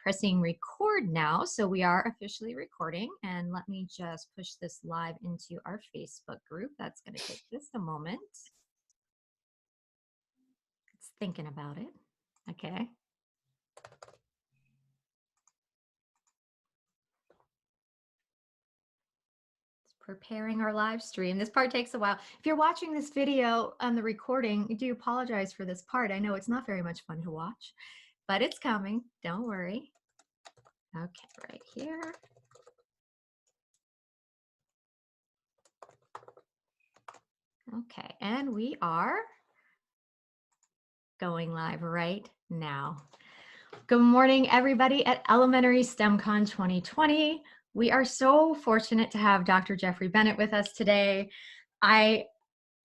pressing record now. So we are officially recording, and let me just push this live into our Facebook group. That's going to take just a moment. It's thinking about it. Okay. Preparing our live stream. This part takes a while. If you're watching this video on the recording, I do apologize for this part. I know it's not very much fun to watch, but it's coming. Don't worry. Okay, right here. Okay, and we are going live right now. Good morning, everybody at Elementary STEMCon 2020. We are so fortunate to have Dr. Jeffrey Bennett with us today. I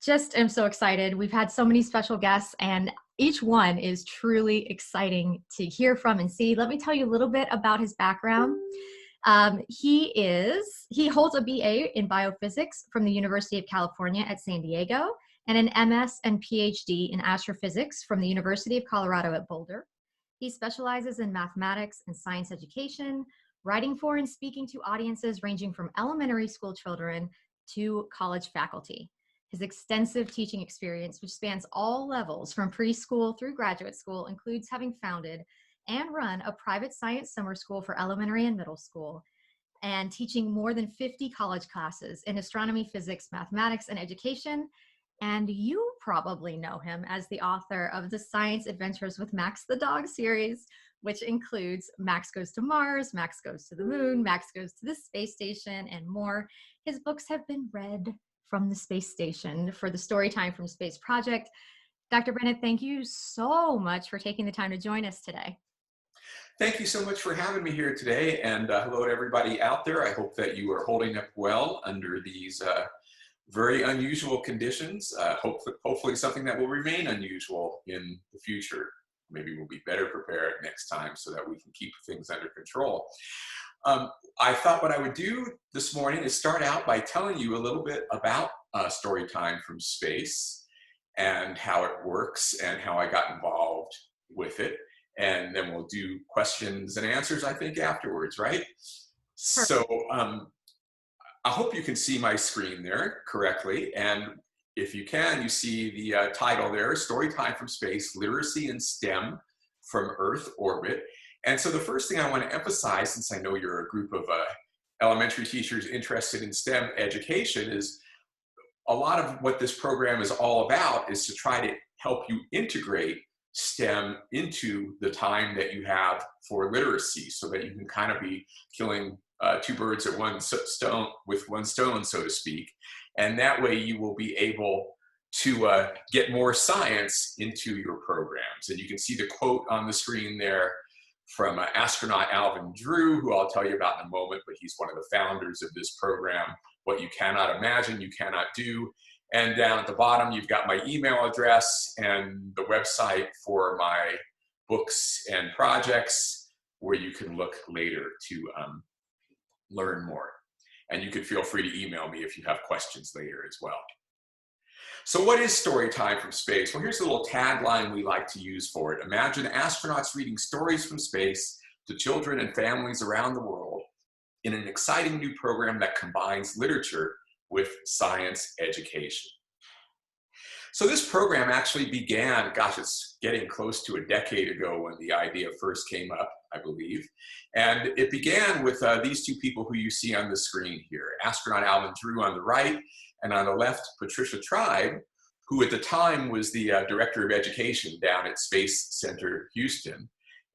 just am so excited. We've had so many special guests, and each one is truly exciting to hear from and see. Let me tell you a little bit about his background. He holds a BA in biophysics from the University of California at San Diego, and an MS and PhD in astrophysics from the University of Colorado at Boulder. He specializes in mathematics and science education, writing for and speaking to audiences ranging from elementary school children to college faculty. His extensive teaching experience, which spans all levels from preschool through graduate school, includes having founded and run a private science summer school for elementary and middle school, and teaching more than 50 college classes in astronomy, physics, mathematics, and education. And you probably know him as the author of the Science Adventures with Max the Dog series, which includes Max Goes to Mars, Max Goes to the Moon, Max Goes to the Space Station, and more. His books have been read from the space station for the Storytime from Space project. Dr. Bennett, thank you so much for taking the time to join us today. Thank you so much for having me here today, and hello to everybody out there. I hope that you are holding up well under these very unusual conditions. Hopefully something that will remain unusual in the future. Maybe we'll be better prepared next time so that we can keep things under control. I thought what I would do this morning is start out by telling you a little bit about Storytime from Space and how it works and how I got involved with it. And then we'll do questions and answers, I think, afterwards, right? Perfect. So I hope you can see my screen there correctly. And if you can, you see the title there, Storytime from Space, Literacy in STEM from Earth Orbit. And so the first thing I want to emphasize, since I know you're a group of elementary teachers interested in STEM education, is a lot of what this program is all about is to try to help you integrate STEM into the time that you have for literacy, so that you can kind of be killing two birds at one stone with one stone, so to speak. And that way you will be able to get more science into your programs. And you can see the quote on the screen there from astronaut Alvin Drew, who I'll tell you about in a moment, but he's one of the founders of this program. What you cannot imagine, you cannot do. And down at the bottom, you've got my email address and the website for my books and projects, where you can look later to learn more. And you can feel free to email me if you have questions later as well. So what is Storytime from Space? Well, here's a little tagline we like to use for it. Imagine astronauts reading stories from space to children and families around the world in an exciting new program that combines literature with science education. So this program actually began, gosh, it's getting close to a decade ago when the idea first came up, I believe. And it began with these two people who you see on the screen here, astronaut Alvin Drew on the right, and on the left, Patricia Tribe, who at the time was the director of education down at Space Center Houston.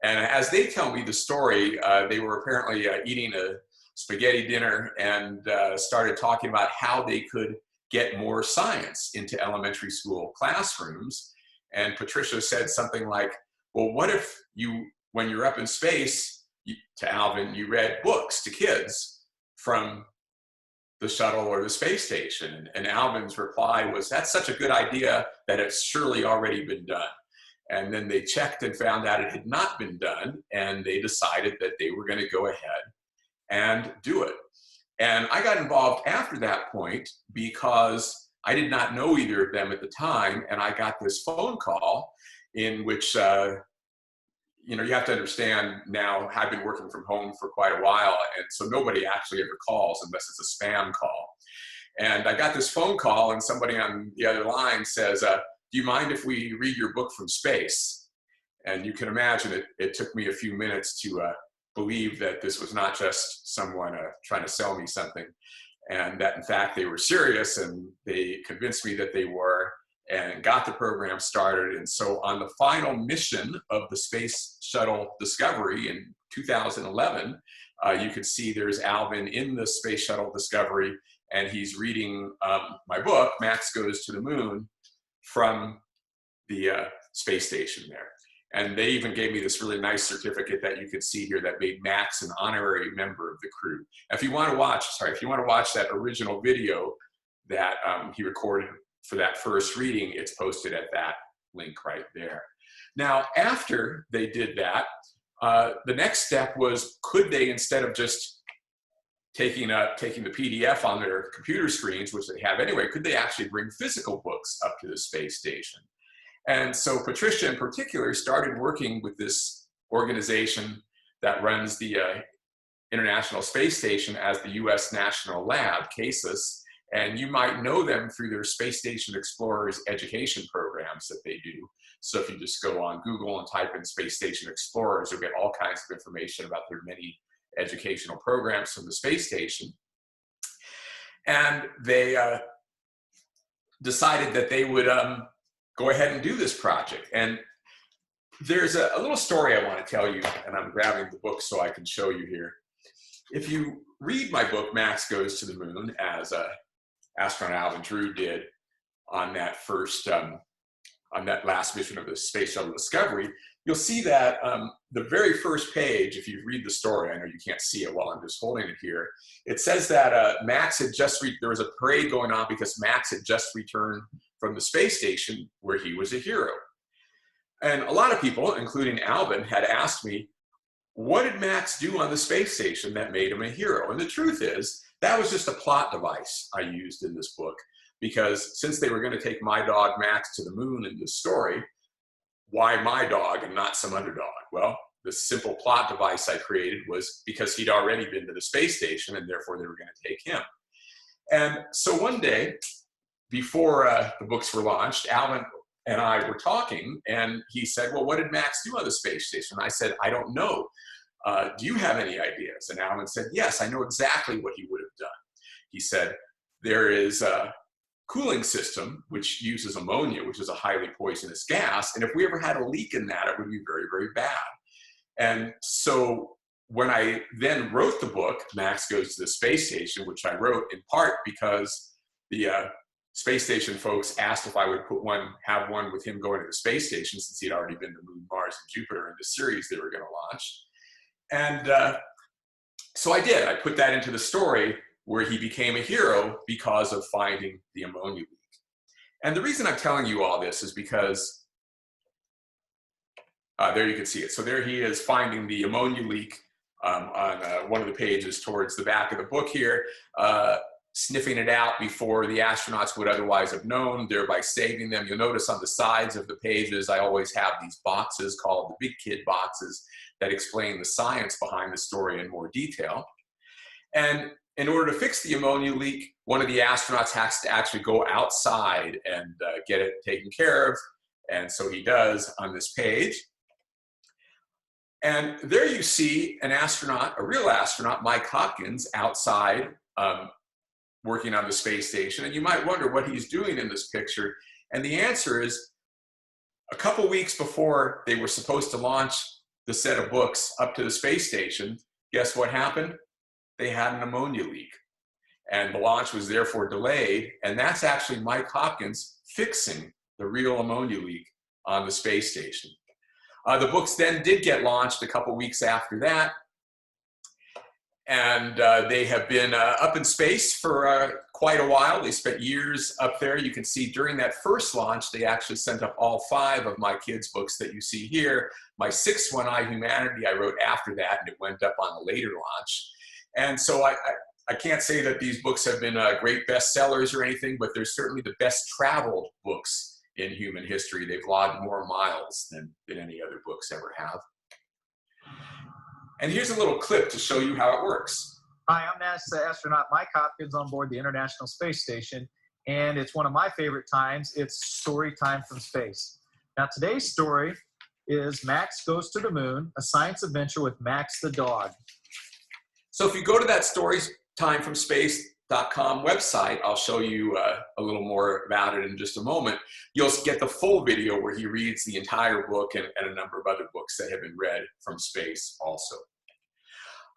And as they tell me the story, they were apparently eating a spaghetti dinner and started talking about how they could get more science into elementary school classrooms. And Patricia said something like, well, what if you, when you're up in space, to Alvin, you read books to kids from the shuttle or the space station? And Alvin's reply was, that's such a good idea that it's surely already been done. And then they checked and found out it had not been done, and they decided that they were going to go ahead and do it. And I got involved after that point because I did not know either of them at the time, and I got this phone call in which you have to understand now, I've been working from home for quite a while, and so nobody actually ever calls unless it's a spam call. And I got this phone call, and somebody on the other line says, do you mind if we read your book from space? And you can imagine it took me a few minutes to believe that this was not just someone trying to sell me something, and that in fact they were serious, and they convinced me that they were, and got the program started. And so on the final mission of the Space Shuttle Discovery in 2011, you could see there's Alvin in the Space Shuttle Discovery, and he's reading my book, Max Goes to the Moon, from the space station there. And they even gave me this really nice certificate that you could see here that made Max an honorary member of the crew. If you want to watch that original video that he recorded for that first reading, it's posted at that link right there. Now, after they did that, the next step was, could they, instead of just taking the PDF on their computer screens, which they have anyway, could they actually bring physical books up to the space station? And so Patricia in particular started working with this organization that runs the International Space Station as the US National Lab, CASIS, and you might know them through their Space Station Explorers education programs that they do. So if you just go on Google and type in Space Station Explorers, you'll get all kinds of information about their many educational programs from the space station. And they decided that they would go ahead and do this project. And there's a little story I want to tell you, and I'm grabbing the book so I can show you here. If you read my book, Max Goes to the Moon, as astronaut Alvin Drew did on that last mission of the Space Shuttle Discovery, you'll see that the very first page, if you read the story, I know you can't see it while I'm just holding it here, it says that Max had just there was a parade going on because Max had just returned from the space station where he was a hero. And a lot of people, including Alvin, had asked me, what did Max do on the space station that made him a hero? And the truth is, that was just a plot device I used in this book, because since they were going to take my dog Max to the moon in this story, why my dog and not some other dog? Well, the simple plot device I created was because he'd already been to the space station, and therefore they were going to take him. And so one day, before the books were launched, Alvin and I were talking, and he said, well, what did Max do on the space station? I said, I don't know. Do you have any ideas? And Alvin said, yes, I know exactly what he would have done. He said, there is a cooling system which uses ammonia, which is a highly poisonous gas, and if we ever had a leak in that, it would be very, very bad. And so when I then wrote the book, Max Goes to the Space Station, which I wrote in part because the space station folks asked if I would have one with him going to the space station, since he'd already been to Moon, Mars, and Jupiter in the series they were going to launch. And so I did. I put that into the story where he became a hero because of finding the ammonia leak. And the reason I'm telling you all this is because, there you can see it. So there he is finding the ammonia leak on one of the pages towards the back of the book here, sniffing it out before the astronauts would otherwise have known, thereby saving them. You'll notice on the sides of the pages, I always have these boxes called the big kid boxes that explain the science behind the story in more detail. And in order to fix the ammonia leak, one of the astronauts has to actually go outside and get it taken care of. And so he does on this page. And there you see an astronaut, a real astronaut, Mike Hopkins, outside working on the space station. And you might wonder what he's doing in this picture. And the answer is, a couple weeks before they were supposed to launch the set of books up to the space station, guess what happened? They had an ammonia leak. And the launch was therefore delayed. And that's actually Mike Hopkins fixing the real ammonia leak on the space station. The books then did get launched a couple weeks after that. And they have been up in space for quite a while. They spent years up there. You can see during that first launch, they actually sent up all 5 of my kids' books that you see here. My 6th one, I, Humanity, I wrote after that, and it went up on a later launch. And so I can't say that these books have been great bestsellers or anything, but they're certainly the best traveled books in human history. They've logged more miles than any other books ever have. And here's a little clip to show you how it works. Hi, I'm NASA astronaut Mike Hopkins on board the International Space Station, and it's one of my favorite times. It's story time from space. Now, today's story is Max Goes to the Moon, a science adventure with Max the dog. So if you go to that storytimefromspace.com website, I'll show you a little more about it in just a moment. You'll get the full video where he reads the entire book and a number of other books that have been read from space also.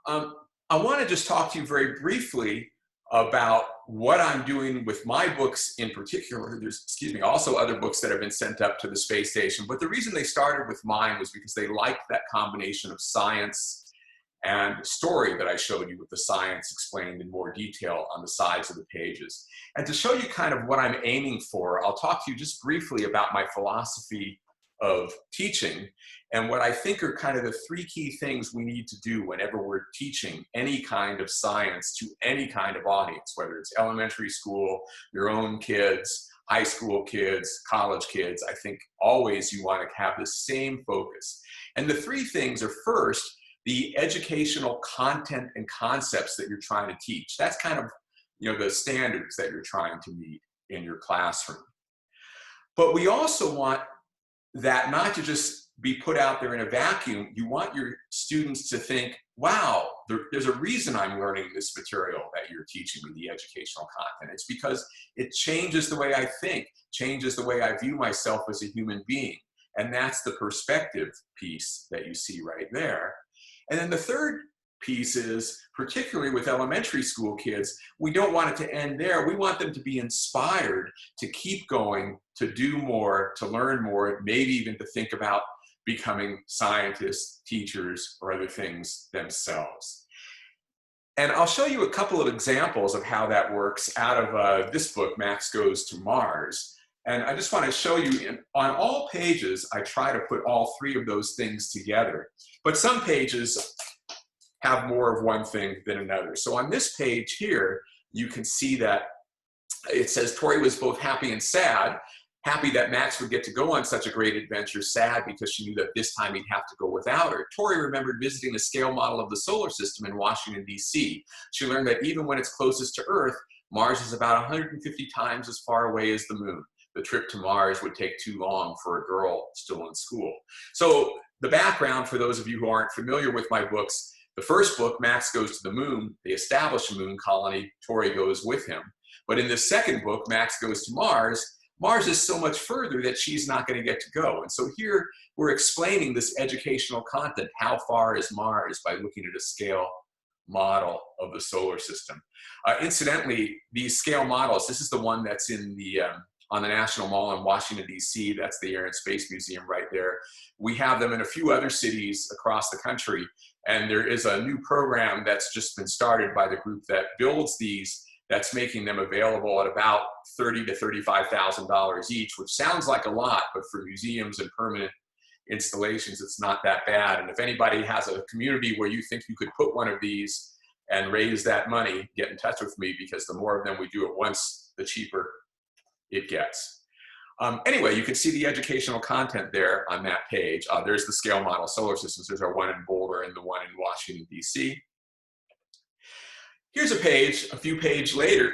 I want to just talk to you very briefly about what I'm doing with my books in particular. There's, also other books that have been sent up to the space station, but the reason they started with mine was because they liked that combination of science and story that I showed you, with the science explained in more detail on the sides of the pages. And to show you kind of what I'm aiming for, I'll talk to you just briefly about my philosophy of teaching and what I think are kind of the three key things we need to do whenever we're teaching any kind of science to any kind of audience, whether it's elementary school, your own kids, high school kids, college kids. I think always you want to have the same focus. And the three things are, first, the educational content and concepts that you're trying to teach. That's kind of, the standards that you're trying to meet in your classroom. But we also want that not to just be put out there in a vacuum. You want your students to think, wow, there's a reason I'm learning this material that you're teaching me, the educational content. It's because it changes the way I think, changes the way I view myself as a human being. And that's the perspective piece that you see right there. And then the third piece is, particularly with elementary school kids, we don't want it to end there. We want them to be inspired to keep going, to do more, to learn more, maybe even to think about becoming scientists, teachers, or other things themselves. And I'll show you a couple of examples of how that works out of this book, Max Goes to Mars. And I just want to show you, on all pages, I try to put all three of those things together. But some pages have more of one thing than another. So on this page here, you can see that it says Tori was both happy and sad. Happy that Max would get to go on such a great adventure, sad because she knew that this time he'd have to go without her. Tori remembered visiting the scale model of the solar system in Washington, D.C. She learned that even when it's closest to Earth, Mars is about 150 times as far away as the moon. The trip to Mars would take too long for a girl still in school. So the background, for those of you who aren't familiar with my books, the first book, Max Goes to the Moon, they establish a moon colony, Tori goes with him. But in the second book, Max Goes to Mars, Mars is so much further that she's not going to get to go. And so here we're explaining this educational content. How far is Mars, by looking at a scale model of the solar system. Incidentally, these scale models, this is the one that's in the on the National Mall in Washington, D.C. That's the Air and Space Museum right there. We have them in a few other cities across the country. And there is a new program that's just been started by the group that builds these, that's making them available at about $30,000 to $35,000 each, which sounds like a lot, but for museums and permanent installations, it's not that bad. And if anybody has a community where you think you could put one of these and raise that money, get in touch with me, because the more of them we do at once, the cheaper it gets. Anyway, you can see the educational content there on that page. There's the scale model solar systems. There's our one in Boulder and the one in Washington, D.C. Here's a page, a few pages later,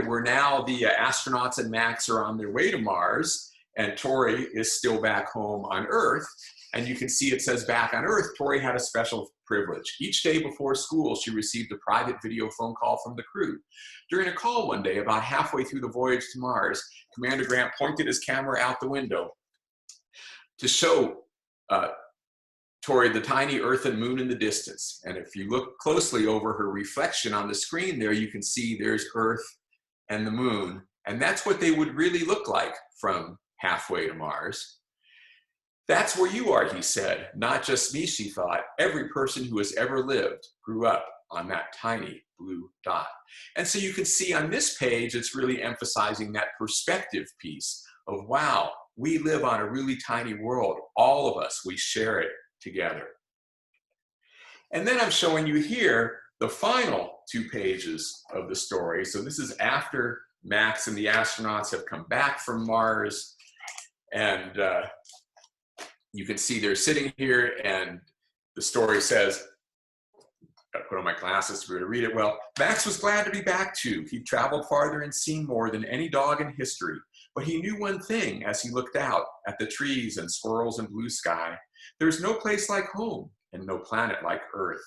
where now the astronauts and Max are on their way to Mars, and Tori is still back home on Earth. And you can see it says back on Earth, Tori had a special privilege. Each day before school, she received a private video phone call from the crew. During a call one day, about halfway through the voyage to Mars, Commander Grant pointed his camera out the window to show Tori the tiny Earth and moon in the distance. And if you look closely over her reflection on the screen there, you can see there's Earth and the moon. And that's what they would really look like from halfway to Mars. That's where you are, he said. Not just me, she thought. Every person who has ever lived grew up on that tiny blue dot. And so you can see on this page, it's really emphasizing that perspective piece of, wow, we live on a really tiny world. All of us, we share it together. And then I'm showing you here the final 2 pages of the story. So this is after Max and the astronauts have come back from Mars, and you can see they're sitting here, and the story says, gotta put on my glasses to be able to read it well. Max was glad to be back too. He'd traveled farther and seen more than any dog in history. But he knew one thing as he looked out at the trees and squirrels and blue sky. There's no place like home and no planet like Earth.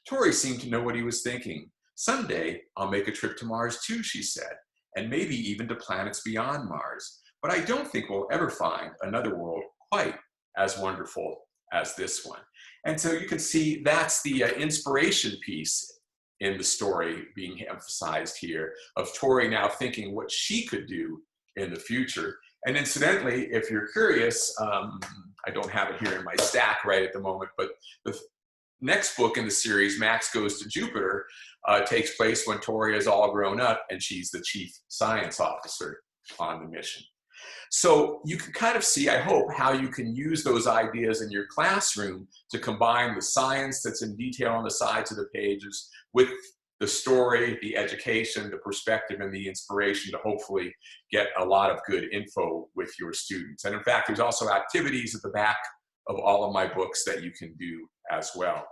Tori seemed to know what he was thinking. Someday I'll make a trip to Mars too, she said, and maybe even to planets beyond Mars. But I don't think we'll ever find another world quite as wonderful as this one. And so you can see that's the inspiration piece in the story being emphasized here of Tori now thinking what she could do in the future. And incidentally, if you're curious, I don't have it here in my stack right at the moment, but the next book in the series, Max Goes to Jupiter, takes place when Tori is all grown up and she's the chief science officer on the mission. So you can kind of see, I hope, how you can use those ideas in your classroom to combine the science that's in detail on the sides of the pages with the story, the education, the perspective, and the inspiration to hopefully get a lot of good info with your students. And in fact, there's also activities at the back of all of my books that you can do as well.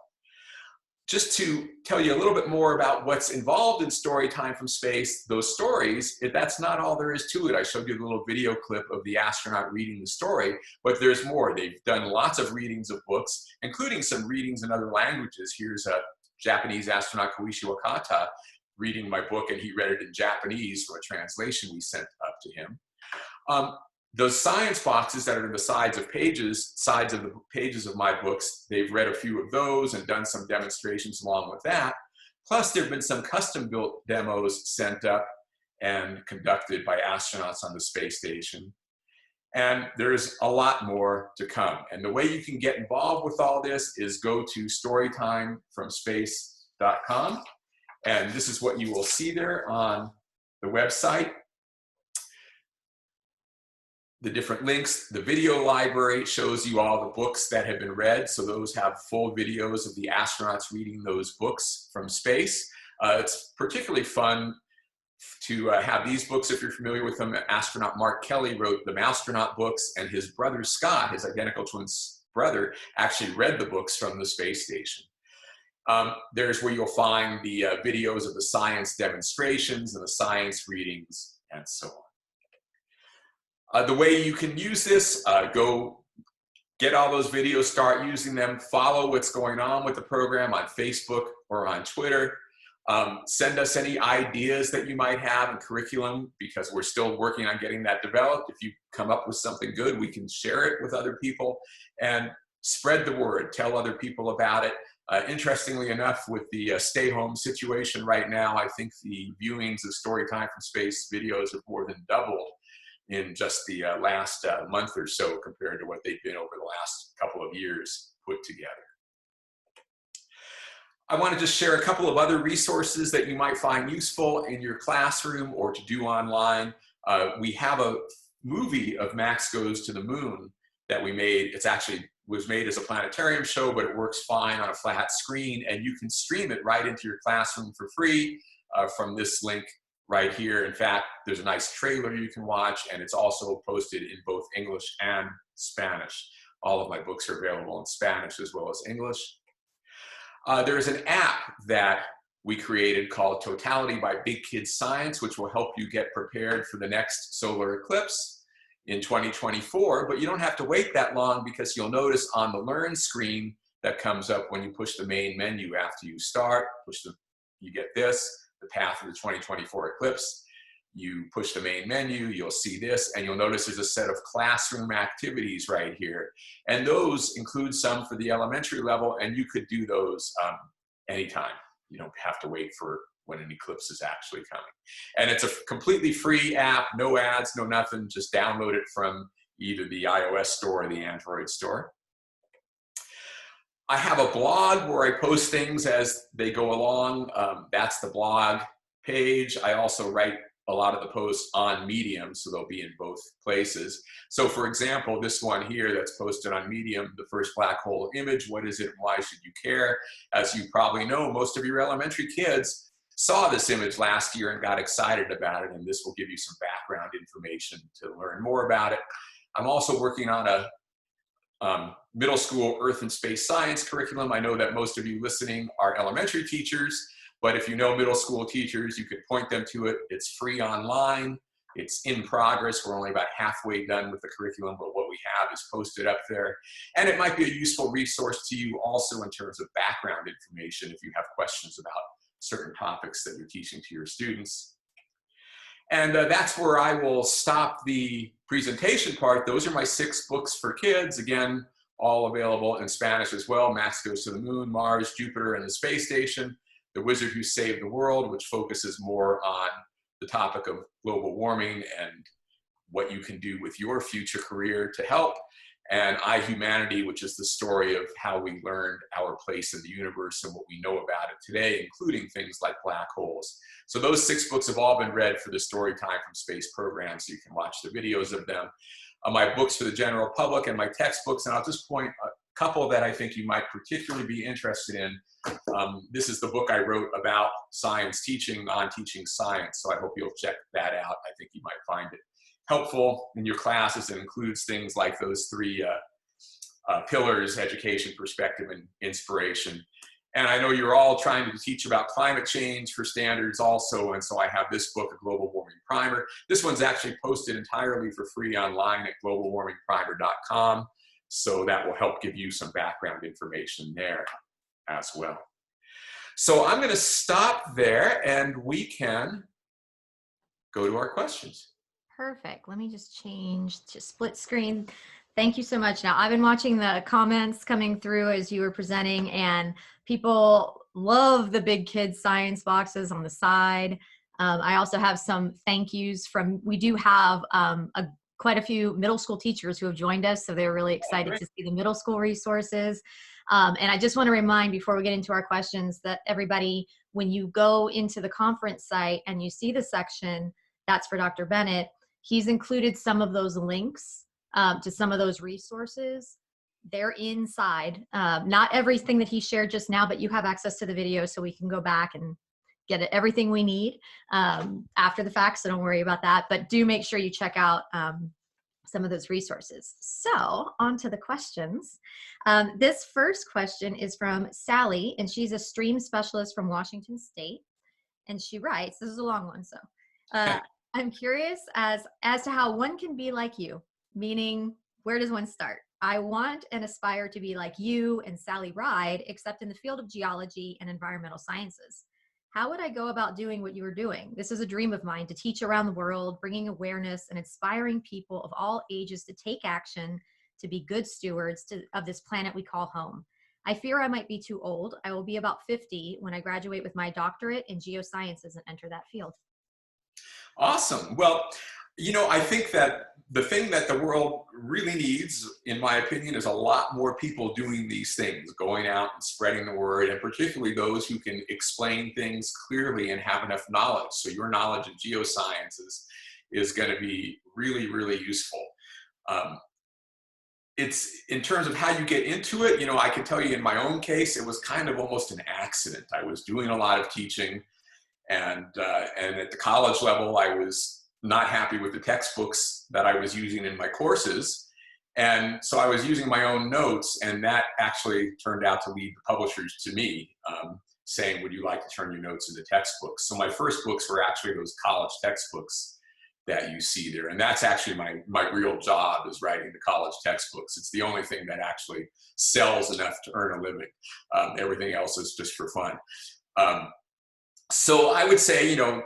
Just to tell you a little bit more about what's involved in Storytime from Space, those stories, that's not all there is to it. I showed you a little video clip of the astronaut reading the story, but there's more. They've done lots of readings of books, including some readings in other languages. Here's a Japanese astronaut, Koichi Wakata, reading my book, and he read it in Japanese from a translation we sent up to him. Those science boxes that are in the sides of the pages of my books, they've read a few of those and done some demonstrations along with that. Plus, there have been some custom-built demos sent up and conducted by astronauts on the space station. And there's a lot more to come. And the way you can get involved with all this is go to storytimefromspace.com. And this is what you will see there on the website. The different links. The video library shows you all the books that have been read. So those have full videos of the astronauts reading those books from space. It's particularly fun to have these books, if you're familiar with them. Astronaut Mark Kelly wrote the Mousetronaut books, and his brother Scott, his identical twin brother, actually read the books from the space station. There's where you'll find the videos of the science demonstrations and the science readings and so on. The way you can use this, go get all those videos, start using them, follow what's going on with the program on Facebook or on Twitter. Send us any ideas that you might have in curriculum, because we're still working on getting that developed. If you come up with something good, we can share it with other people, and spread the word, tell other people about it. Interestingly enough, with the stay-home situation right now, I think the viewings of Storytime from Space videos have more than doubled in just the last month or so compared to what they've been over the last couple of years put together. I want to just share a couple of other resources that you might find useful in your classroom or to do online. We have a movie of Max Goes to the Moon that we made. It's actually was made as a planetarium show, but it works fine on a flat screen, and you can stream it right into your classroom for free from this link right here. In fact, there's a nice trailer you can watch, and it's also posted in both English and Spanish. All of my books are available in Spanish as well as English. There's an app that we created called Totality by Big Kids Science, which will help you get prepared for the next solar eclipse in 2024. But you don't have to wait that long, because you'll notice on the Learn screen that comes up when you push the main menu after you start, you get this, the path of the 2024 eclipse. You push the main menu, you'll see this, and you'll notice there's a set of classroom activities right here. And those include some for the elementary level, and you could do those anytime. You don't have to wait for when an eclipse is actually coming. And it's a completely free app, no ads, no nothing. Just download it from either the iOS store or the Android store. I have a blog where I post things as they go along. That's the blog page. I also write a lot of the posts on Medium, so they'll be in both places. So for example, this one here that's posted on Medium, the first black hole image, what is it and why should you care? As you probably know, most of your elementary kids saw this image last year and got excited about it, and this will give you some background information to learn more about it. I'm also working on a middle school Earth and Space Science curriculum. I know that most of you listening are elementary teachers, but if you know middle school teachers, you can point them to it. It's free online. It's in progress. We're only about halfway done with the curriculum, but what we have is posted up there. And it might be a useful resource to you also in terms of background information if you have questions about certain topics that you're teaching to your students. And that's where I will stop the presentation part. Those are my 6 books for kids. Again, all available in Spanish as well. Max Goes to the Moon, Mars, Jupiter, and the Space Station. The Wizard Who Saved the World, which focuses more on the topic of global warming and what you can do with your future career to help. And I, Humanity, which is the story of how we learned our place in the universe and what we know about it today, including things like black holes. So those 6 books have all been read for the Storytime from Space program, so you can watch the videos of them. My books for the general public and my textbooks, and I'll just point a couple that I think you might particularly be interested in. This is the book I wrote about science teaching, on teaching science, so I hope you'll check that out. I think you might find it helpful in your classes. It includes things like those 3 pillars: education, perspective, and inspiration. And I know you're all trying to teach about climate change for standards also, and so I have this book, A Global Warming Primer. This one's actually posted entirely for free online at globalwarmingprimer.com, so that will help give you some background information there as well. So I'm going to stop there, and we can go to our questions. Perfect. Let me just change to split screen. Thank you so much. Now, I've been watching the comments coming through as you were presenting, and people love the big kids science boxes on the side. I also have some thank yous from, we do have quite a few middle school teachers who have joined us, so they're really excited to see the middle school resources. And I just want to remind, before we get into our questions, that everybody, when you go into the conference site and you see the section that's for Dr. Bennett, he's included some of those links to some of those resources. They're inside. Not everything that he shared just now, but you have access to the video, so we can go back and get everything we need after the fact, so don't worry about that. But do make sure you check out some of those resources. So on to the questions. This first question is from Sally, and she's a stream specialist from Washington State. And she writes, this is a long one, so I'm curious as to how one can be like you, meaning where does one start? I want and aspire to be like you and Sally Ride, except in the field of geology and environmental sciences. How would I go about doing what you were doing? This is a dream of mine, to teach around the world, bringing awareness and inspiring people of all ages to take action, to be good stewards of this planet we call home. I fear I might be too old. I will be about 50 when I graduate with my doctorate in geosciences and enter that field. Awesome. Well, you know, I think that the thing that the world really needs, in my opinion, is a lot more people doing these things, going out and spreading the word, and particularly those who can explain things clearly and have enough knowledge. So your knowledge of geosciences is going to be really, really useful. It's in terms of how you get into it, you know, I can tell you in my own case, it was kind of almost an accident. I was doing a lot of teaching, and at the college level, I was not happy with the textbooks that I was using in my courses. And so I was using my own notes, and that actually turned out to lead the publishers to me, saying, would you like to turn your notes into textbooks? So my first books were actually those college textbooks that you see there. And that's actually my real job, is writing the college textbooks. It's the only thing that actually sells enough to earn a living. Everything else is just for fun. So I would say, you know,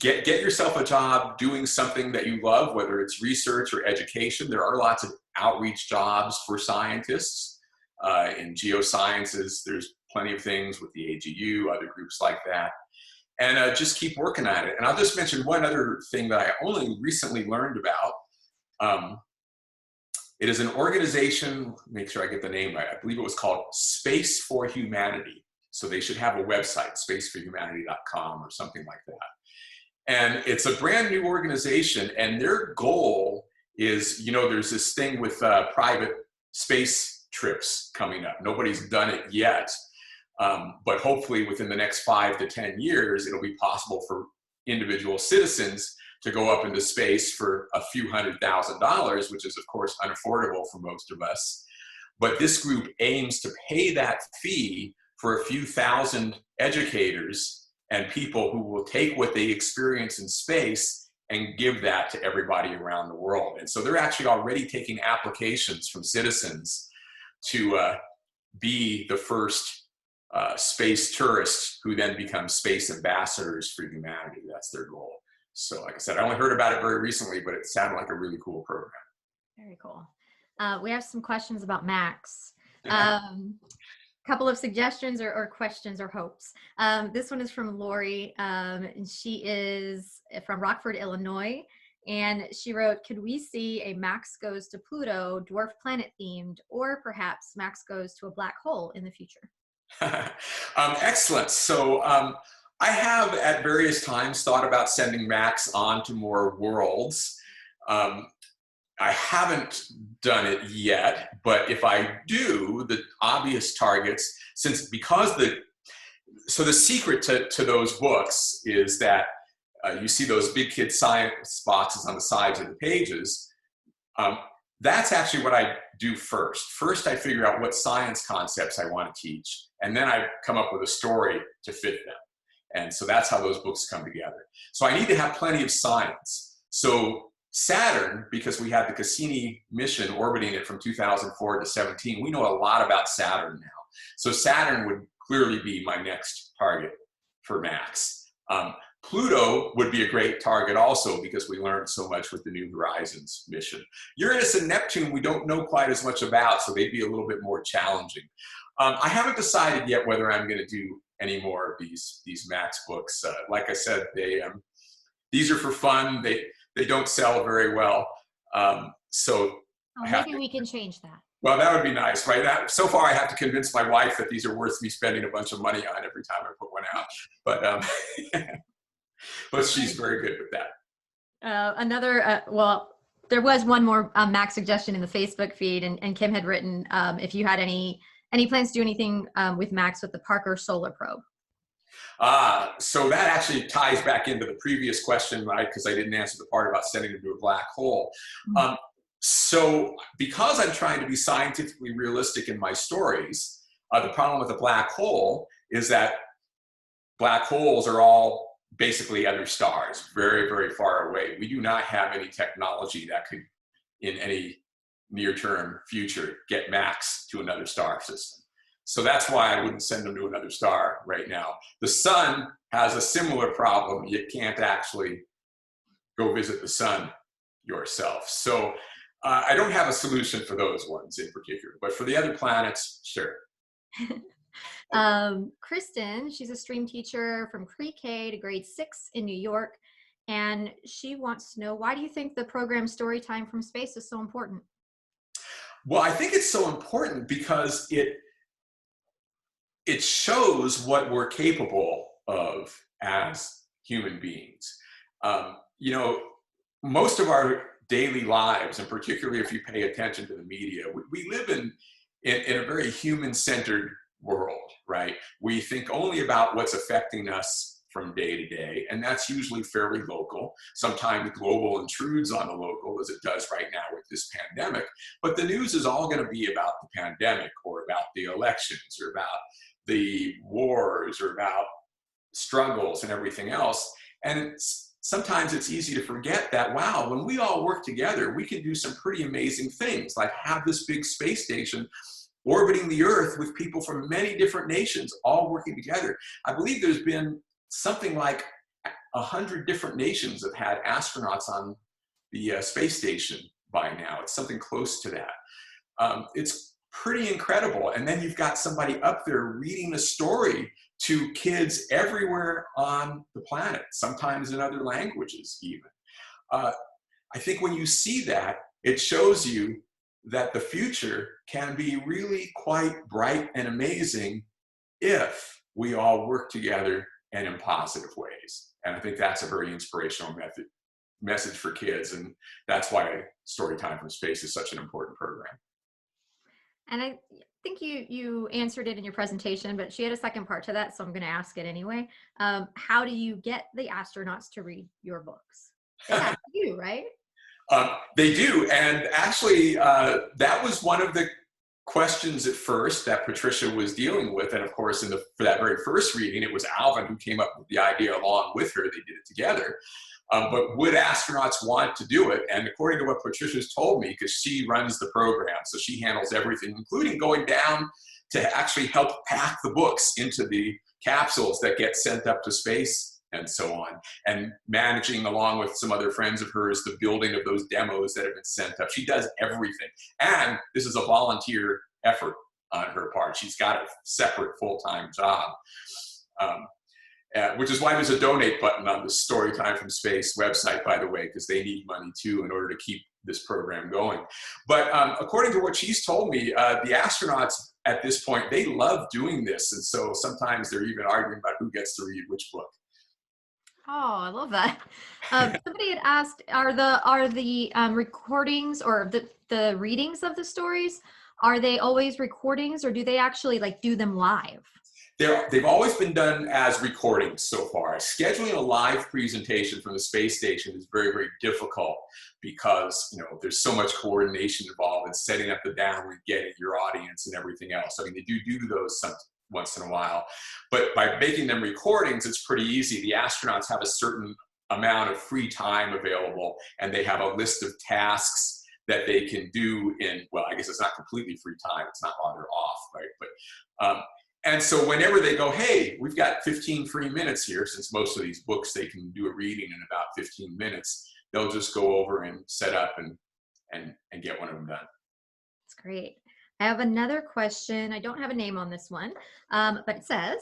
get yourself a job doing something that you love, whether it's research or education. There are lots of outreach jobs for scientists. In geosciences, there's plenty of things with the AGU, other groups like that. And just keep working at it. And I'll just mention one other thing that I only recently learned about. It is an organization, make sure I get the name right, I believe it was called Space for Humanity. So they should have a website, spaceforhumanity.com or something like that. And it's a brand new organization, and their goal is, you know, there's this thing with private space trips coming up. Nobody's done it yet, but hopefully within the next 5 to 10 years, it'll be possible for individual citizens to go up into space for a few $100,000, which is of course unaffordable for most of us. but this group aims to pay that fee for a few thousand educators and people who will take what they experience in space and give that to everybody around the world. And so they're actually already taking applications from citizens to be the first space tourists who then become space ambassadors for humanity. That's their goal. So like I said, I only heard about it very recently, but it sounded like a really cool program. Very cool. We have some questions about Max. Couple of suggestions or questions or hopes. This one is from Lori, and she is from Rockford, Illinois. And she wrote, could we see a Max Goes to Pluto dwarf planet themed, or perhaps Max Goes to a black hole in the future? Excellent. So I have at various times thought about sending Max on to more worlds. I haven't done it yet, but if I do, the obvious targets, because the secret to those books is that you see those big kid science boxes on the sides of the pages. That's actually what I do first. First, I figure out what science concepts I want to teach, and then I come up with a story to fit them. And so that's how those books come together. So I need to have plenty of science. So Saturn, because we had the Cassini mission orbiting it from 2004 to 17, we know a lot about Saturn now. So Saturn would clearly be my next target for Max. Pluto would be a great target also, because we learned so much with the New Horizons mission. Uranus and Neptune we don't know quite as much about, so they'd be a little bit more challenging. I haven't decided yet whether I'm going to do any more of these Max books. Like I said, these are for fun. They don't sell very well. Maybe we can change that. Well, that would be nice, right? So far, I have to convince my wife that these are worth me spending a bunch of money on every time I put one out. But but she's very good with that. There was one more Max suggestion in the Facebook feed, and Kim had written if you had any plans to do anything with Max with the Parker Solar Probe. So that actually ties back into the previous question, right? Because I didn't answer the part about sending them to a black hole. Mm-hmm. So because I'm trying to be scientifically realistic in my stories, the problem with a black hole is that black holes are all basically other stars, very, very far away. We do not have any technology that could, in any near-term future, get Max to another star system. So that's why I wouldn't send them to another star right now. The sun has a similar problem. You can't actually go visit the sun yourself. So I don't have a solution for those ones in particular, but for the other planets, sure. Kristen, she's a stream teacher from pre-K to grade 6 in New York, and she wants to know, why do you think the program Storytime from Space is so important? Well, I think it's so important because it shows what we're capable of as human beings. Most of our daily lives, and particularly if you pay attention to the media, we live in a very human-centered world, right? We think only about what's affecting us from day to day, and that's usually fairly local. Sometimes global intrudes on the local, as it does right now with this pandemic, but the news is all going to be about the pandemic, or about the elections, or about the wars, or about struggles and everything else. And sometimes it's easy to forget that, wow, when we all work together, we can do some pretty amazing things, like have this big space station orbiting the Earth with people from many different nations all working together. I believe there's been something like 100 different nations have had astronauts on the space station by now. It's something close to that. It's pretty incredible. And then you've got somebody up there reading a story to kids everywhere on the planet, sometimes in other languages even. I think when you see that, it shows you that the future can be really quite bright and amazing if we all work together and in positive ways. And I think that's a very inspirational message for kids. And that's why Storytime from Space is such an important program. And I think you answered it in your presentation, but she had a second part to that, so I'm going to ask it anyway. How do you get the astronauts to read your books? They have you, right? They do. And actually, that was one of the questions at first that Patricia was dealing with. And of course, for that very first reading, it was Alvin who came up with the idea along with her. They did it together. But would astronauts want to do it? And according to what Patricia's told me, because she runs the program, so she handles everything, including going down to actually help pack the books into the capsules that get sent up to space and so on, and managing, along with some other friends of hers, the building of those demos that have been sent up. She does everything. And this is a volunteer effort on her part. She's got a separate full-time job. Which is why there's a donate button on the Storytime from Space website, by the way, because they need money too in order to keep this program going. But according to what she's told me, the astronauts at this point, they love doing this. And so sometimes they're even arguing about who gets to read which book. Oh, I love that. Somebody had asked, are the recordings or the readings of the stories, are they always recordings, or do they actually like do them live? They've always been done as recordings so far. Scheduling a live presentation from the space station is very, very difficult because, you know, there's so much coordination involved in setting up the download, getting your audience and everything else. I mean, they do those once in a while, but by making them recordings, it's pretty easy. The astronauts have a certain amount of free time available, and they have a list of tasks that they can do in, well, I guess it's not completely free time. It's not while they're off, right? But, and so whenever they go, hey, we've got 15 free minutes here, since most of these books, they can do a reading in about 15 minutes, they'll just go over and set up and get one of them done. That's great. I have another question. I don't have a name on this one, but it says,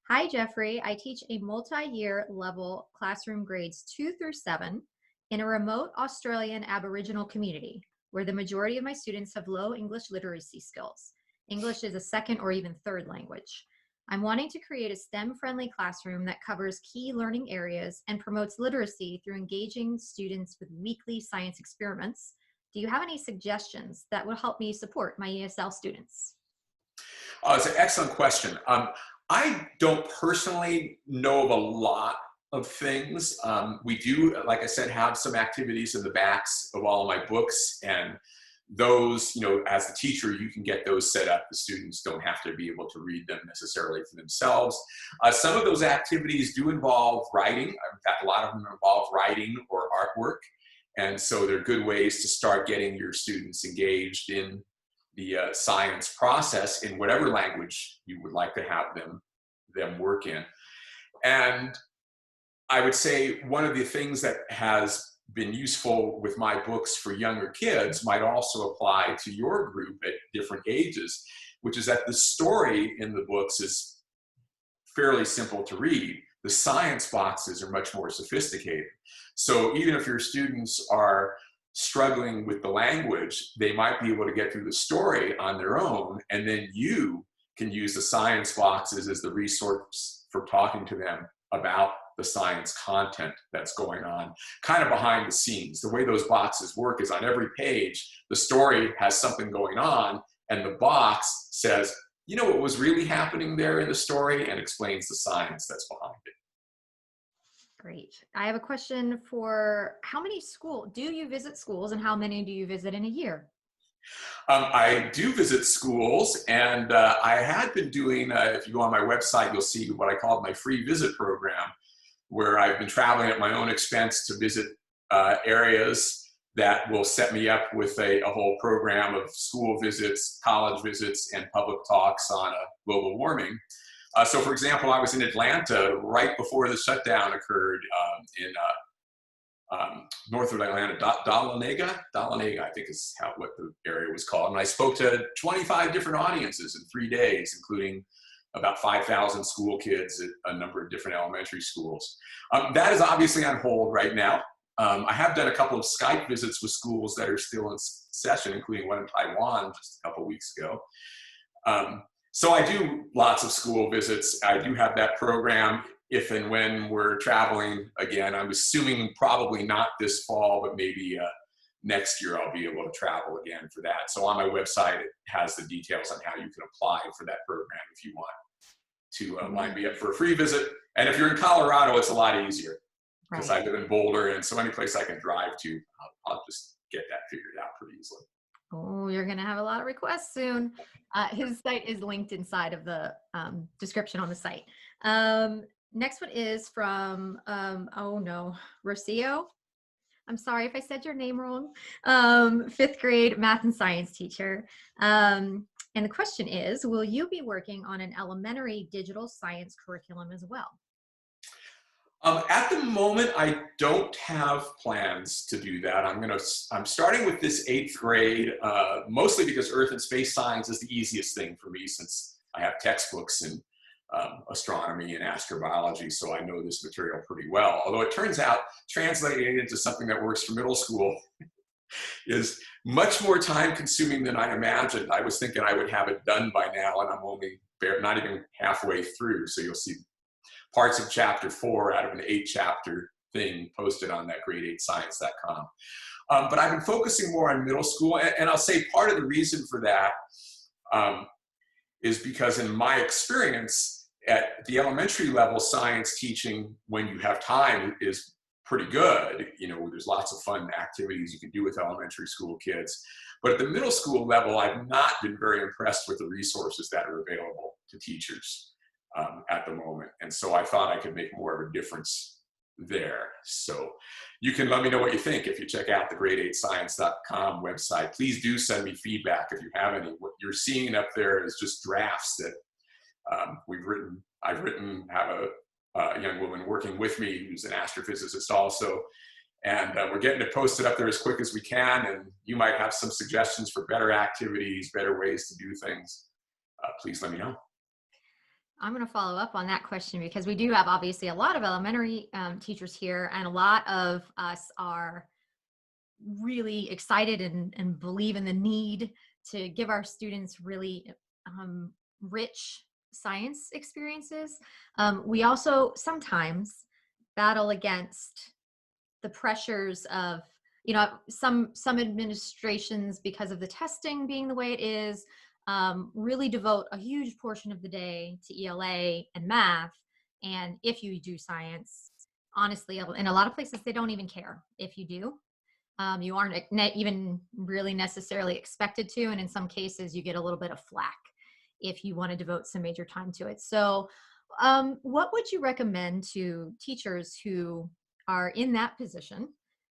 hi, Jeffrey. I teach a multi-year level classroom grades 2 through 7 in a remote Australian Aboriginal community where the majority of my students have low English literacy skills. English is a second or even third language. I'm wanting to create a STEM-friendly classroom that covers key learning areas and promotes literacy through engaging students with weekly science experiments. Do you have any suggestions that will help me support my ESL students? It's an excellent question. I don't personally know of a lot of things. We do, like I said, have some activities in the backs of all of my books, and those, you know, as the teacher, you can get those set up. The students don't have to be able to read them necessarily for themselves. Some of those activities do involve writing. In fact, a lot of them involve writing or artwork. And so they're good ways to start getting your students engaged in the science process in whatever language you would like to have them work in. And I would say one of the things that has been useful with my books for younger kids might also apply to your group at different ages, which is that the story in the books is fairly simple to read. The science boxes are much more sophisticated. So even if your students are struggling with the language, they might be able to get through the story on their own, and then you can use the science boxes as the resource for talking to them about the science content that's going on, kind of behind the scenes. The way those boxes work is on every page, the story has something going on, and the box says, you know what was really happening there in the story, and explains the science that's behind it. Great. I have a question for how many do you visit schools, and how many do you visit in a year? I do visit schools, and I had been doing, if you go on my website, you'll see what I call my free visit program, where I've been traveling at my own expense to visit areas that will set me up with a whole program of school visits, college visits, and public talks on global warming. So for example, I was in Atlanta right before the shutdown occurred in north of Atlanta, Dahlonega, I think is what the area was called. And I spoke to 25 different audiences in 3 days, including about 5,000 school kids at a number of different elementary schools. That is obviously on hold right now. I have done a couple of Skype visits with schools that are still in session, including one in Taiwan just a couple of weeks ago. So I do lots of school visits. I do have that program if and when we're traveling again. I'm assuming probably not this fall, but maybe next year I'll be able to travel again for that. So on my website, it has the details on how you can apply for that program if you want to line me up for a free visit. And if you're in Colorado, it's a lot easier because I live in Boulder, and so any place I can drive to, I'll just get that figured out pretty easily. Oh, you're going to have a lot of requests soon. His site is linked inside of the description on the site. Next one is from, oh no, Rocio. I'm sorry if I said your name wrong. 5th grade math and science teacher. And the question is, will you be working on an elementary digital science curriculum as well? At the moment, I don't have plans to do that. I'm starting with this 8th grade, mostly because Earth and space science is the easiest thing for me, since I have textbooks in astronomy and astrobiology, so I know this material pretty well. Although it turns out translating it into something that works for middle school is much more time consuming than I imagined. I was thinking I would have it done by now, and I'm only not even halfway through. So you'll see parts of chapter 4 out of an 8-chapter thing posted on that grade8science.com. But I've been focusing more on middle school, and I'll say part of the reason for that is because in my experience, at the elementary level, science teaching, when you have time, is pretty good. You know, there's lots of fun activities you can do with elementary school kids. But at the middle school level, I've not been very impressed with the resources that are available to teachers at the moment. And so I thought I could make more of a difference there. So you can let me know what you think if you check out the grade8science.com website. Please do send me feedback if you have any. What you're seeing up there is just drafts that I've written, have a young woman working with me who's an astrophysicist also, and we're getting it posted up there as quick as we can, and you might have some suggestions for better activities, better ways to do things. Please let me know. I'm going to follow up on that question, because we do have obviously a lot of elementary teachers here, and a lot of us are really excited and believe in the need to give our students really rich science experiences. We also sometimes battle against the pressures of, you know, some administrations, because of the testing being the way it is, really devote a huge portion of the day to ELA and math. And if you do science, honestly, in a lot of places, they don't even care if you do. You aren't even really necessarily expected to. And in some cases, you get a little bit of flack if you want to devote some major time to it. So what would you recommend to teachers who are in that position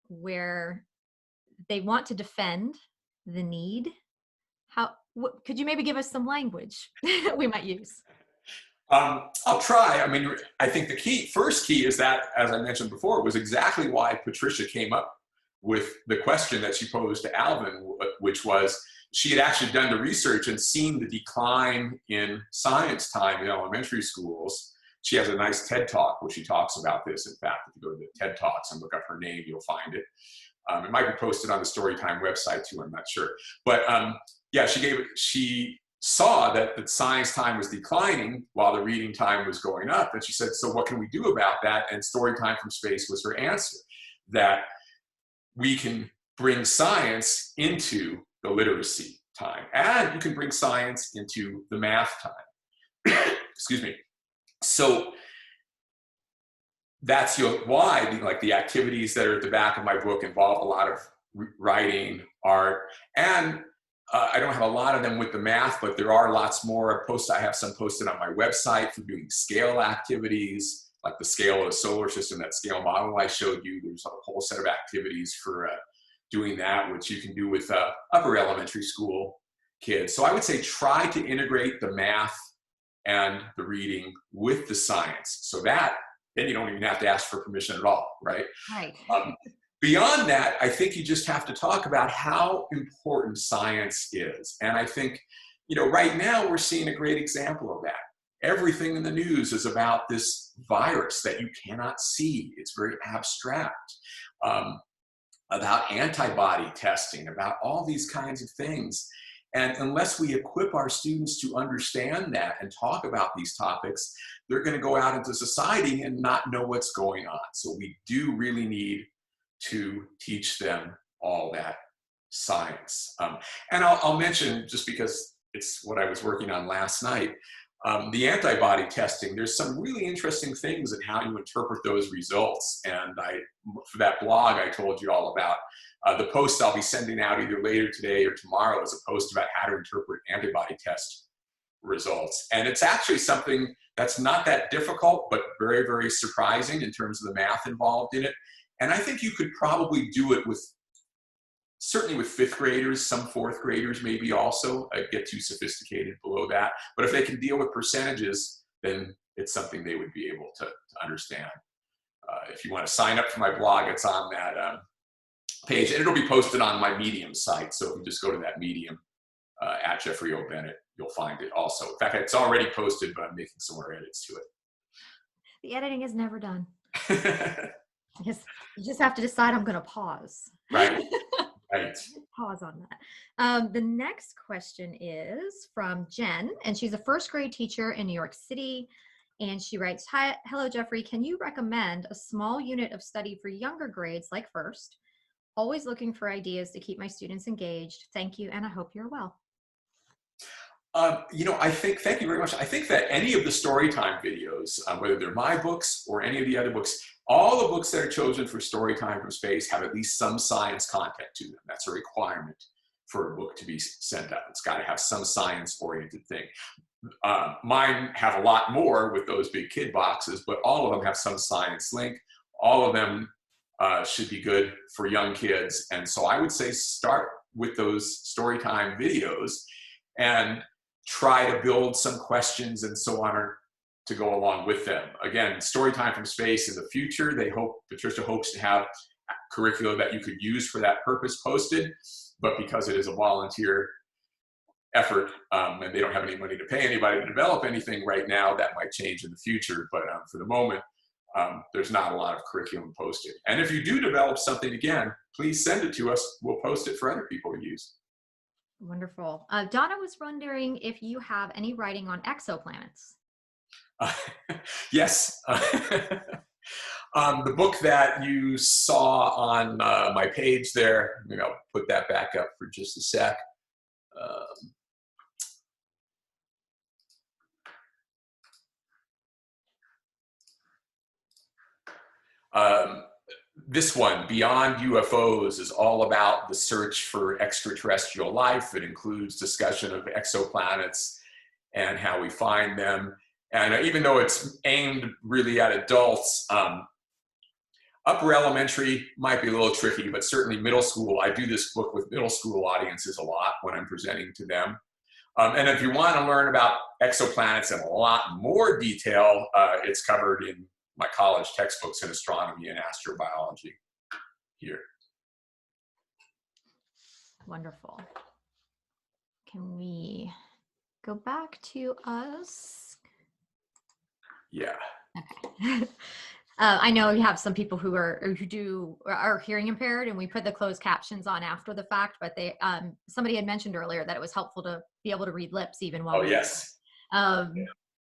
where they want to defend the need? Could you maybe give us some language we might use? I'll try. I mean, I think the first key is that, as I mentioned before, it was exactly why Patricia came up with the question that she posed to Alvin, which was, she had actually done the research and seen the decline in science time in elementary schools. She has a nice TED Talk where she talks about this. In fact, if you go to the TED Talks and look up her name, you'll find it. It might be posted on the Storytime website too, I'm not sure. But yeah, she saw that the science time was declining while the reading time was going up. And she said, so what can we do about that? And Storytime from Space was her answer, that we can bring science into the literacy time, and you can bring science into the math time. Excuse me. So that's why the activities that are at the back of my book involve a lot of writing, art, and I don't have a lot of them with the math, but there are lots more. I have some posted on my website for doing scale activities, like the scale of the solar system, that scale model I showed you. There's a whole set of activities for doing that, which you can do with upper elementary school kids. So I would say try to integrate the math and the reading with the science. So that, then you don't even have to ask for permission at all, right? Right. Beyond that, I think you just have to talk about how important science is. And I think, you know, right now we're seeing a great example of that. Everything in the news is about this virus that you cannot see. It's very abstract. About antibody testing, about all these kinds of things. And unless we equip our students to understand that and talk about these topics, they're going to go out into society and not know what's going on. So we do really need to teach them all that science. And I'll mention, just because it's what I was working on last night, the antibody testing, there's some really interesting things in how you interpret those results. And for that blog I told you all about, the post I'll be sending out either later today or tomorrow is a post about how to interpret antibody test results. And it's actually something that's not that difficult, but very, very surprising in terms of the math involved in it. And I think you could probably do it with, certainly with 5th graders, some 4th graders maybe also. I get too sophisticated below that. But if they can deal with percentages, then it's something they would be able to understand. If you want to sign up for my blog, it's on that page, and it'll be posted on my Medium site. So if you just go to that Medium at Jeffrey O. Bennett, you'll find it also. In fact, it's already posted, but I'm making some more edits to it. The editing is never done. You just have to decide I'm going to pause. Right. Right. Pause on that. The next question is from Jen, and she's a 1st grade teacher in New York City. And she writes, "Hi, hello, Jeffrey. Can you recommend a small unit of study for younger grades like 1st? Always looking for ideas to keep my students engaged. Thank you, and I hope you're well." You know, thank you very much. I think that any of the Storytime videos, whether they're my books or any of the other books, all the books that are chosen for Storytime from Space have at least some science content to them. That's a requirement for a book to be sent out. It's got to have some science-oriented thing. Mine have a lot more with those big kid boxes, but all of them have some science link. All of them should be good for young kids. And so I would say start with those Storytime videos and try to build some questions and so on to go along with them. Again, Storytime from Space in the future, Patricia hopes to have curricula that you could use for that purpose posted, but because it is a volunteer effort and they don't have any money to pay anybody to develop anything right now, that might change in the future. But for the moment, there's not a lot of curriculum posted. And if you do develop something, again, please send it to us. We'll post it for other people to use. Wonderful. Donna was wondering if you have any writing on exoplanets. Yes. The book that you saw on my page there, maybe I'll put that back up for just a sec. This one, Beyond UFOs, is all about the search for extraterrestrial life. It includes discussion of exoplanets and how we find them. And even though it's aimed really at adults, upper elementary might be a little tricky, but certainly middle school. I do this book with middle school audiences a lot when I'm presenting to them. And if you want to learn about exoplanets in a lot more detail, it's covered in my college textbooks in astronomy and astrobiology here. Wonderful. Can we go back to us? Yeah. Okay. I know you have some people who are hearing impaired, and we put the closed captions on after the fact, but they somebody had mentioned earlier that it was helpful to be able to read lips even while yes.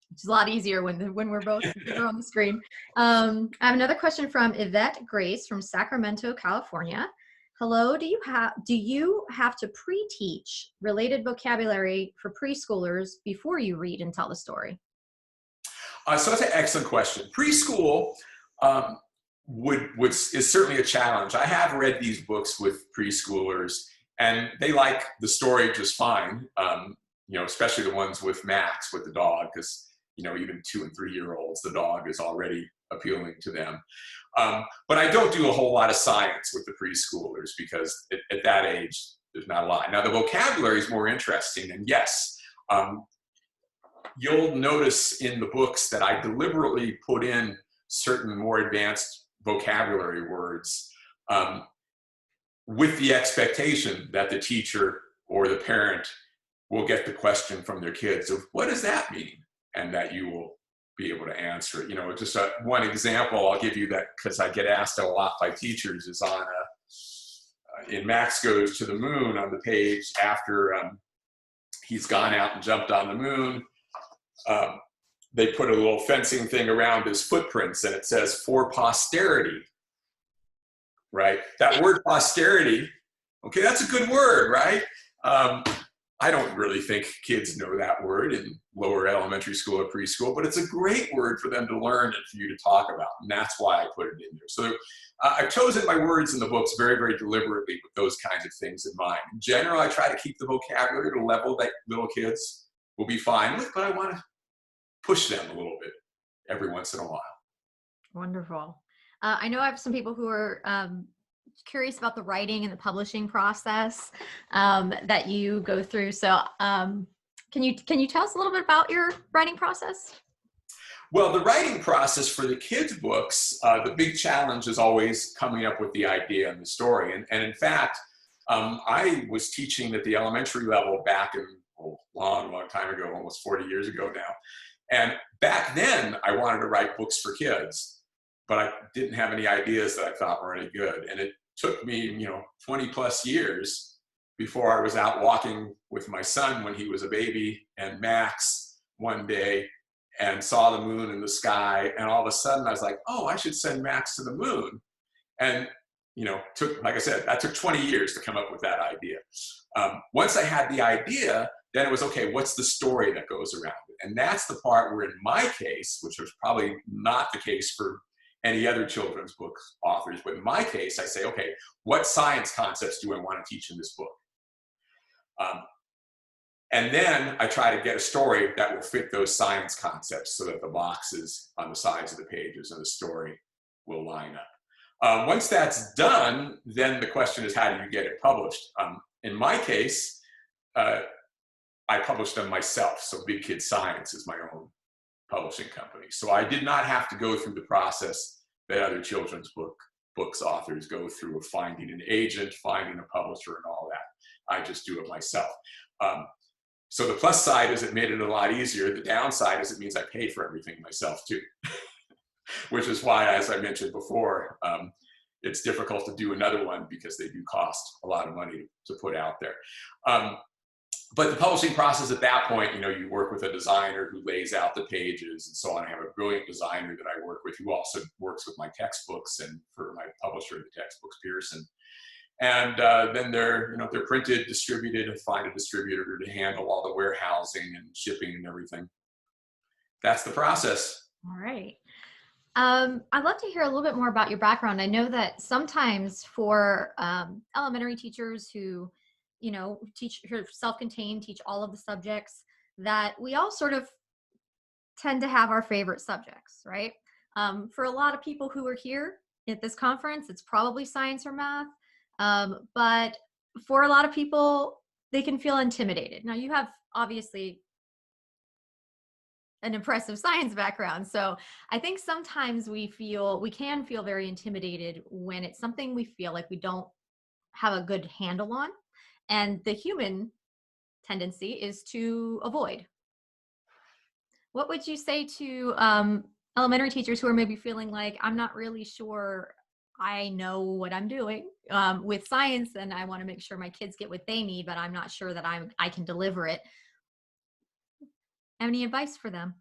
Which is a lot easier when we're both on the screen. I have another question from Yvette Grace from Sacramento, California. Hello, do you have to pre-teach related vocabulary for preschoolers before you read and tell the story? So that's an excellent question. Preschool is certainly a challenge. I have read these books with preschoolers, and they like the story just fine. Especially the ones with Max, with the dog, because even 2- and 3-year-olds, the dog is already appealing to them. But I don't do a whole lot of science with the preschoolers because at that age, there's not a lot. Now, the vocabulary is more interesting, and yes, you'll notice in the books that I deliberately put in certain more advanced vocabulary words with the expectation that the teacher or the parent will get the question from their kids of what does that mean, and that you will be able to answer it. Just one example I'll give you that, because I get asked a lot by teachers, is on in Max Goes to the Moon, on the page after he's gone out and jumped on the moon. They put a little fencing thing around his footprints, and it says "for posterity." Right? That word posterity, okay, that's a good word, right? I don't really think kids know that word in lower elementary school or preschool, but it's a great word for them to learn and for you to talk about. And that's why I put it in there. So I've chosen my words in the books very, very deliberately with those kinds of things in mind. In general, I try to keep the vocabulary at a level that little kids will be fine with, but I want to push them a little bit every once in a while. Wonderful. I know I have some people who are curious about the writing and the publishing process that you go through. So can you tell us a little bit about your writing process? Well, the writing process for the kids' books, the big challenge is always coming up with the idea and the story. And in fact, I was teaching at the elementary level back in a long, long time ago, almost 40 years ago now. And back then, I wanted to write books for kids, but I didn't have any ideas that I thought were any good. And it took me, 20 plus years before I was out walking with my son when he was a baby and Max one day and saw the moon in the sky. And all of a sudden I was like, oh, I should send Max to the moon. And, like I said, that took 20 years to come up with that idea. Once I had the idea, then it was, okay, what's the story that goes around it? And that's the part where in my case, which was probably not the case for any other children's book authors, but in my case, I say, okay, what science concepts do I want to teach in this book? And then I try to get a story that will fit those science concepts so that the boxes on the sides of the pages and the story will line up. Once that's done, then the question is, how do you get it published? In my case, I published them myself. So Big Kid Science is my own publishing company. So I did not have to go through the process that other children's books authors go through of finding an agent, finding a publisher, and all that. I just do it myself. So the plus side is it made it a lot easier. The downside is it means I pay for everything myself too, which is why, as I mentioned before, it's difficult to do another one because they do cost a lot of money to put out there. But the publishing process at that point, you work with a designer who lays out the pages and so on. I have a brilliant designer that I work with who also works with my textbooks and for my publisher of the textbooks, Pearson. And then they're printed, distributed, and find a distributor to handle all the warehousing and shipping and everything. That's the process. All right. I'd love to hear a little bit more about your background. I know that sometimes for elementary teachers who teach self-contained, teach all of the subjects, that we all sort of tend to have our favorite subjects, right? For a lot of people who are here at this conference, it's probably science or math. But for a lot of people, they can feel intimidated. Now, you have obviously an impressive science background. So I think sometimes we can feel very intimidated when it's something we feel like we don't have a good handle on. And the human tendency is to avoid. What would you say to elementary teachers who are maybe feeling like, I'm not really sure I know what I'm doing with science, and I want to make sure my kids get what they need, but I'm not sure that I can deliver it? Any advice for them?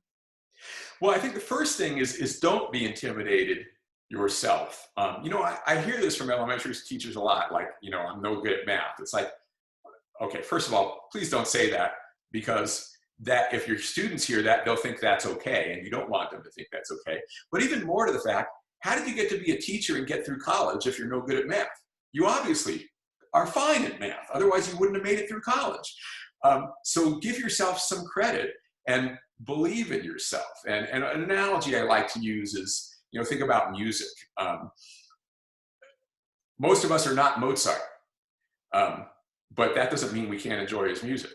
Well, I think the first thing is don't be intimidated yourself. I hear this from elementary teachers a lot, like, I'm no good at math. It's like, okay, first of all, please don't say that, because that if your students hear that, they'll think that's okay, and you don't want them to think that's okay. But even more to the fact, how did you get to be a teacher and get through college if you're no good at math? You obviously are fine at math. Otherwise, you wouldn't have made it through college. So give yourself some credit and believe in yourself. And an analogy I like to use is, think about music. Most of us are not Mozart, but that doesn't mean we can't enjoy his music.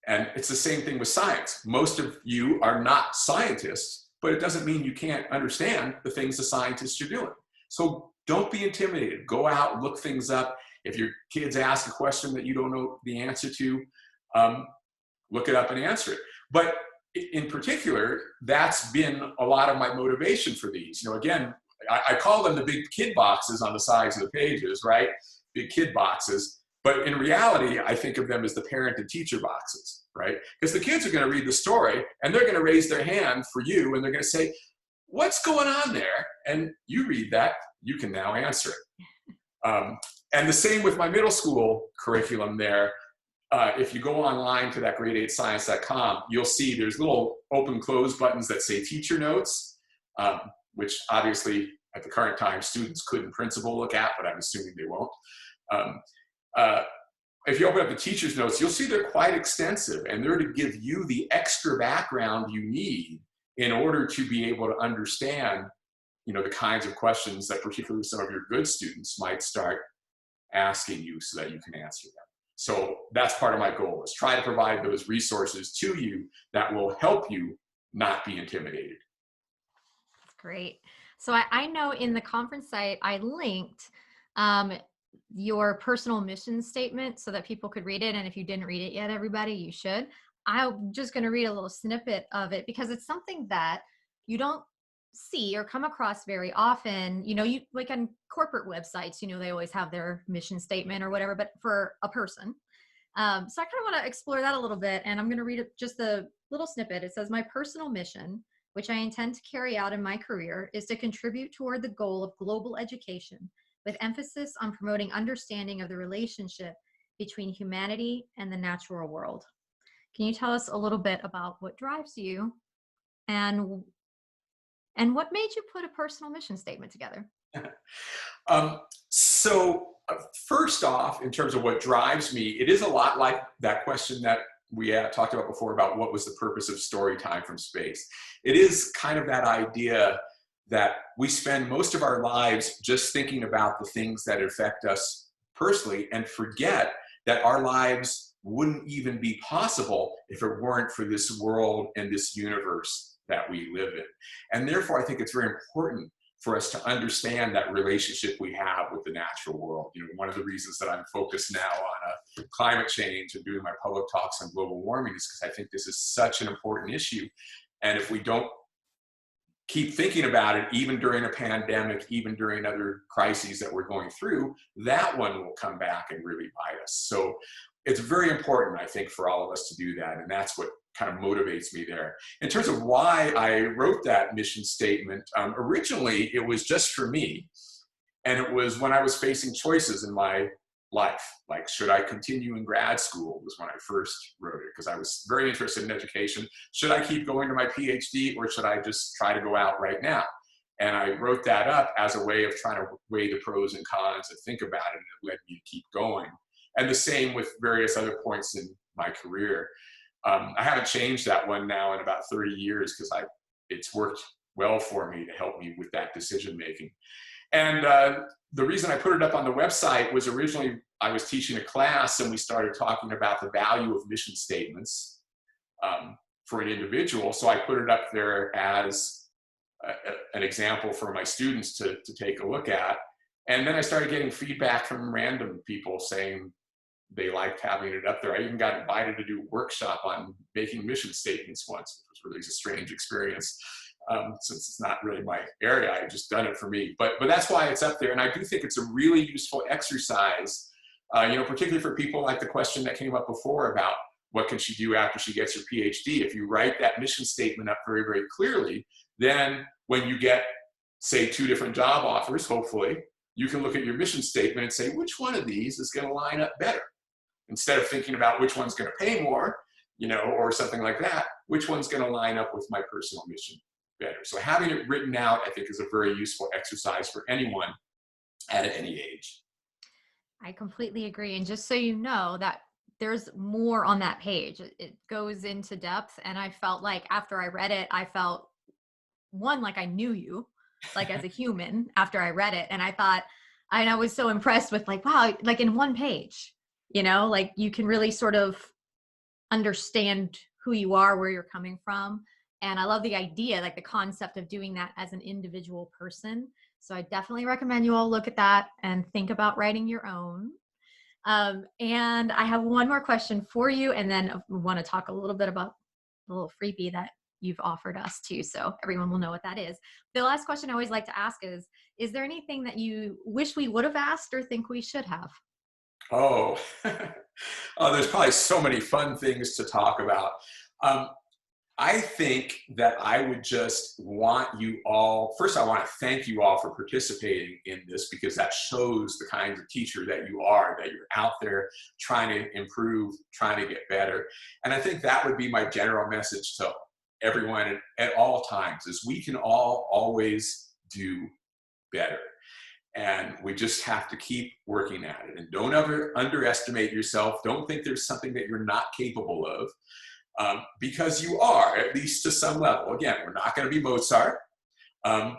And it's the same thing with science. Most of you are not scientists, but it doesn't mean you can't understand the things the scientists are doing. So don't be intimidated. Go out, look things up. If your kids ask a question that you don't know the answer to, look it up and answer it. But in particular, that's been a lot of my motivation for these. Again, I call them the big kid boxes on the sides of the pages, right? Big kid boxes. But in reality, I think of them as the parent and teacher boxes, right? Because the kids are going to read the story and they're going to raise their hand for you and they're going to say, what's going on there? And you read that, you can now answer it. And the same with my middle school curriculum there. if you go online to that grade8science.com, you'll see there's little open close buttons that say teacher notes, which obviously at the current time students could in principle look at, but I'm assuming they won't. If you open up the teacher's notes, you'll see they're quite extensive, and they're to give you the extra background you need in order to be able to understand, the kinds of questions that particularly some of your good students might start asking you so that you can answer them. So that's part of my goal, is try to provide those resources to you that will help you not be intimidated. That's great. So I know in the conference site, I linked your personal mission statement so that people could read it. And if you didn't read it yet, everybody, you should. I'm just going to read a little snippet of it because it's something that you don't see or come across very often. You like on corporate websites, they always have their mission statement or whatever, but for a person. So I kind of want to explore that a little bit, and I'm going to read just a little snippet. It says, "My personal mission, which I intend to carry out in my career, is to contribute toward the goal of global education with emphasis on promoting understanding of the relationship between humanity and the natural world." Can you tell us a little bit about what drives you and what made you put a personal mission statement together? First off, in terms of what drives me, it is a lot like that question that we talked about before about what was the purpose of story time from space. It is kind of that idea that we spend most of our lives just thinking about the things that affect us personally and forget that our lives wouldn't even be possible if it weren't for this world and this universe that we live in. And therefore, I think it's very important for us to understand that relationship we have with the natural world. One of the reasons that I'm focused now on climate change and doing my public talks on global warming is because I think this is such an important issue. And if we don't keep thinking about it, even during a pandemic, even during other crises that we're going through, that one will come back and really bite us. So it's very important, I think, for all of us to do that. And that's what kind of motivates me there. In terms of why I wrote that mission statement, originally it was just for me. And it was when I was facing choices in my life, like should I continue in grad school was when I first wrote it, because I was very interested in education. Should I keep going to my PhD, or should I just try to go out right now? And I wrote that up as a way of trying to weigh the pros and cons and think about it, and it led me to keep going. And the same with various other points in my career. I haven't changed that one now in about 30 years because it's worked well for me to help me with that decision making. And the reason I put it up on the website was originally I was teaching a class and we started talking about the value of mission statements for an individual. So I put it up there as an example for my students to take a look at. And then I started getting feedback from random people saying they liked having it up there. I even got invited to do a workshop on making mission statements once, which was really a strange experience. Since it's not really my area, I just done it for me. But that's why it's up there. And I do think it's a really useful exercise, particularly for people like the question that came up before about what can she do after she gets her PhD. If you write that mission statement up very, very clearly, then when you get, say, 2 different job offers, hopefully, you can look at your mission statement and say, which one of these is going to line up better? Instead of thinking about which one's going to pay more, or something like that, which one's going to line up with my personal mission better? So having it written out, I think, is a very useful exercise for anyone at any age. I completely agree. And just so you know that there's more on that page. It goes into depth. And I felt like after I read it, I felt, one, like I knew you, like as a human after I read it. And I thought, and I was so impressed with like, wow, like in one page, like you can really sort of understand who you are, where you're coming from. And I love the idea, like the concept of doing that as an individual person. So I definitely recommend you all look at that and think about writing your own. And I have one more question for you. And then we want to talk a little bit about the little freebie that you've offered us too, so everyone will know what that is. The last question I always like to ask is there anything that you wish we would have asked or think we should have? Oh, there's probably so many fun things to talk about. I think that I would just want you all, first I want to thank you all for participating in this, because that shows the kinds of teacher that you are, that you're out there trying to improve, trying to get better. And I think that would be my general message to everyone at all times, is we can all always do better. And we just have to keep working at it. And don't ever underestimate yourself. Don't think there's something that you're not capable of. Because you are, at least to some level. Again, we're not going to be Mozart, but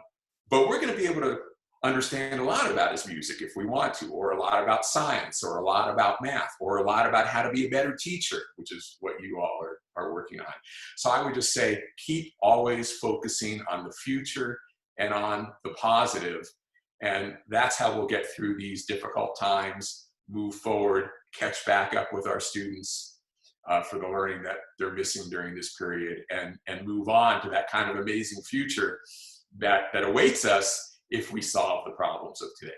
we're going to be able to understand a lot about his music if we want to, or a lot about science, or a lot about math, or a lot about how to be a better teacher, which is what you all are working on. So I would just say, keep always focusing on the future and on the positive, and that's how we'll get through these difficult times, move forward, catch back up with our students for the learning that they're missing during this period, and move on to that kind of amazing future that awaits us if we solve the problems of today.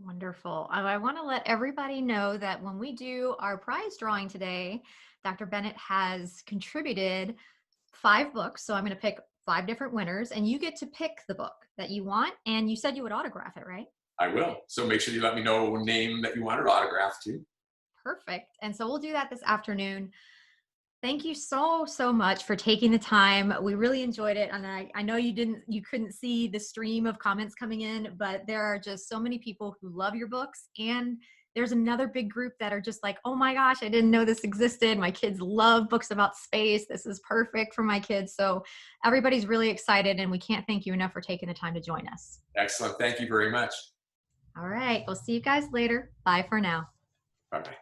Wonderful. I want to let everybody know that when we do our prize drawing today, Dr. Bennett has contributed 5 books. So I'm going to pick 5 different winners, and you get to pick the book that you want. And you said you would autograph it, right? I will. So make sure you let me know a name that you want it autographed to. Perfect. And so we'll do that this afternoon. Thank you so much for taking the time. We really enjoyed it. And I know you couldn't see the stream of comments coming in, but there are just so many people who love your books. And there's another big group that are just like, oh my gosh, I didn't know this existed. My kids love books about space. This is perfect for my kids. So everybody's really excited, and we can't thank you enough for taking the time to join us. Excellent. Thank you very much. All right. We'll see you guys later. Bye for now. Bye-bye.